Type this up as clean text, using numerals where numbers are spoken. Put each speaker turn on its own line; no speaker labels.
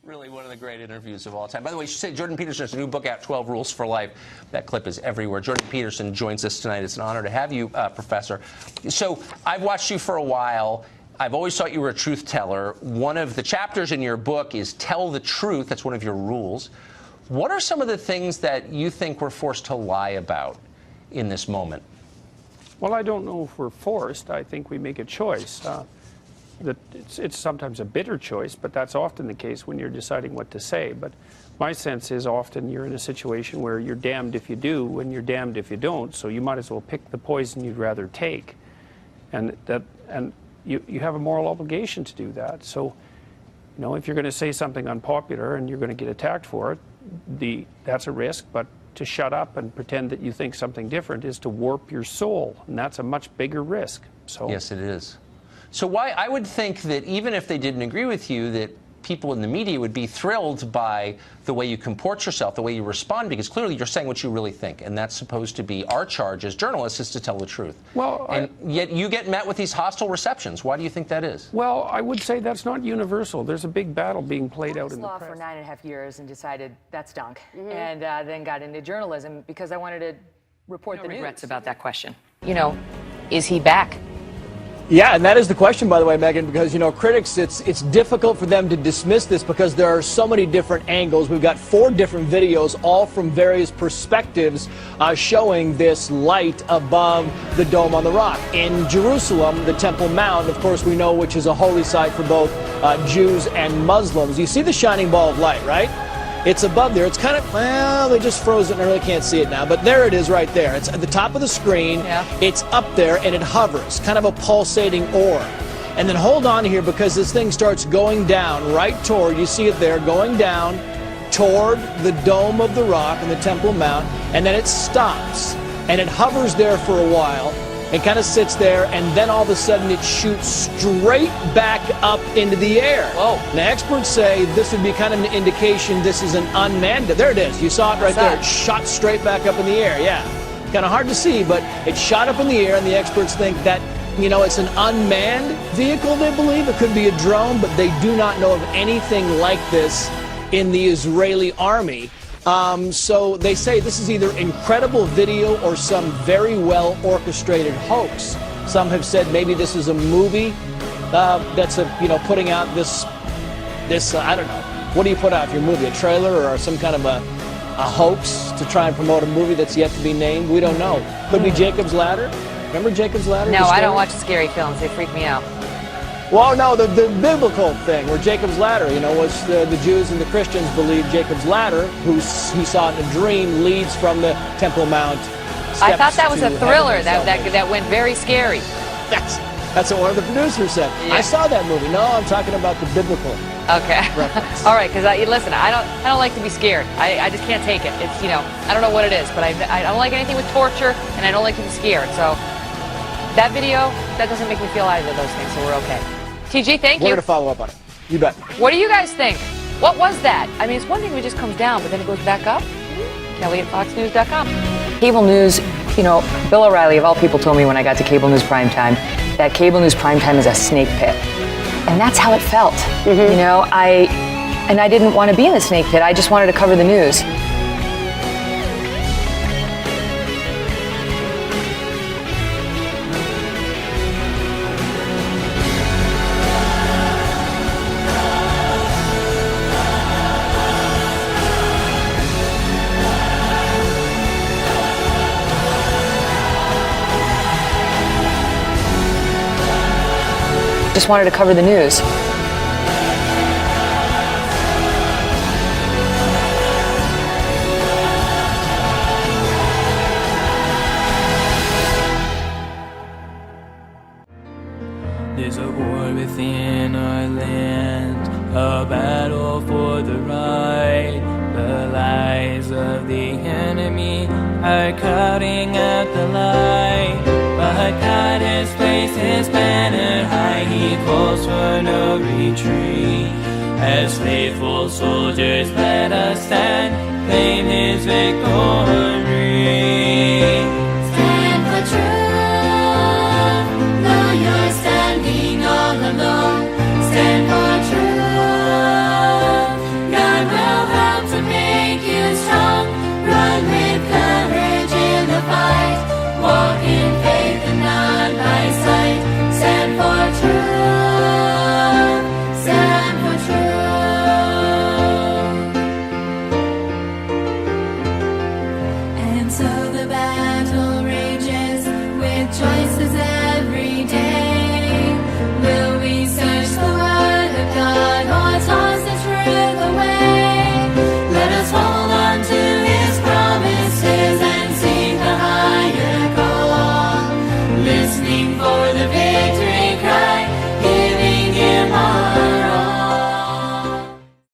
Really one of the great interviews of all time. By the way, you should say Jordan Peterson's new book out, 12 Rules for Life. That clip is everywhere. Jordan Peterson joins us tonight. It's an honor to have you, Professor. So I've watched you for a while. I've always thought you were a truth teller. One of the chapters in your book is tell the truth. That's one of your rules. What are some of the things that you think we're forced to lie about in this moment?
Well, I don't know if we're forced. I think we make a choice. That it's sometimes a bitter choice, but that's often the case when you're deciding what to say. But my sense is often you're in a situation where you're damned if you do and you're damned if you don't, so you might as well pick the poison you'd rather take. And you have a moral obligation to do that. So, you know, if you're going to say something unpopular and you're going to get attacked for it, that's a risk, but to shut up and pretend that you think something different is to warp your soul, and that's a much bigger risk. So
yes, it is. So why I would think that even if they didn't agree with you, that people in the media would be thrilled by the way you comport yourself, the way you respond, because clearly you're saying what you really think, and that's supposed to be our charge as journalists, is to tell the truth.
Well,
and yet you get met with these hostile receptions. Why do you think that is?
Well, I would say that's not universal. There's a big battle being played out in the press.
I was law for 9.5 years and decided that stunk, and then got into journalism because I wanted to report the news.
Regrets about that question. You know, is he back?
Yeah, and that is the question, by the way, Megyn, because, you know, critics, it's difficult for them to dismiss this because there are so many different angles. We've got 4 different videos, all from various perspectives, showing this light above the Dome on the Rock. In Jerusalem, the Temple Mount, of course, we know, which is a holy site for both Jews and Muslims. You see the shining ball of light, right? It's above there. It's kind of, well, they just froze it and I really can't see it now. But there it is right there. It's at the top of the screen.
Yeah.
It's up there and it hovers, kind of a pulsating orb. And then hold on here because this thing starts going down right toward, you see it there, going down toward the Dome of the Rock and the Temple Mount. And then it stops and it hovers there for a while. It kind of sits there, and then all of a sudden it shoots straight back up into the air.
Whoa.
Now, experts say this would be kind of an indication this is an unmanned. There it is. You saw it right there. It shot straight back up in the air. Yeah. Kind of hard to see, but it shot up in the air, and the experts think that, you know, it's an unmanned vehicle, they believe. It could be a drone, but they do not know of anything like this in the Israeli army. So they say this is either incredible video or some very well orchestrated hoax. Some have said maybe this is a movie that's putting out this I don't know. What do you put out for your movie? A trailer or some kind of a hoax to try and promote a movie that's yet to be named? We don't know. Could be Jacob's Ladder. Remember Jacob's Ladder?
No, I don't watch scary films. They freak me out.
Well, no, the biblical thing, where Jacob's Ladder, you know, was the Jews and the Christians believe Jacob's Ladder, who he saw in a dream, leads from the Temple Mount.
I thought that was a thriller that went very scary.
That's what one of the producers said.
Yeah.
I saw that movie. No, I'm talking about the biblical
Okay.
reference.
All right, because listen, I don't like to be scared. I just can't take it. It's, you know, I don't know what it is, but I don't like anything with torture, and I don't like to be scared. So that video, that doesn't make me feel either of those things. So we're okay. TG, thank you.
We're going to follow up on it. You bet.
What do you guys think? What was that? I mean, it's one thing when it just comes down, but then it goes back up. Kelly at FoxNews.com. Cable news, you know, Bill O'Reilly, of all people, told me when I got to cable news primetime that cable news primetime is a snake pit. And that's how it felt. You know, I didn't want to be in the snake pit. I just wanted to cover the news. Just wanted to cover the news.
There's a war within our land, a battle for the right. The lies of the enemy are crowding out the light. But God has placed his banner high, he calls for no retreat. As faithful soldiers let us stand, claim his victory.
Stand for truth, though you're standing all alone.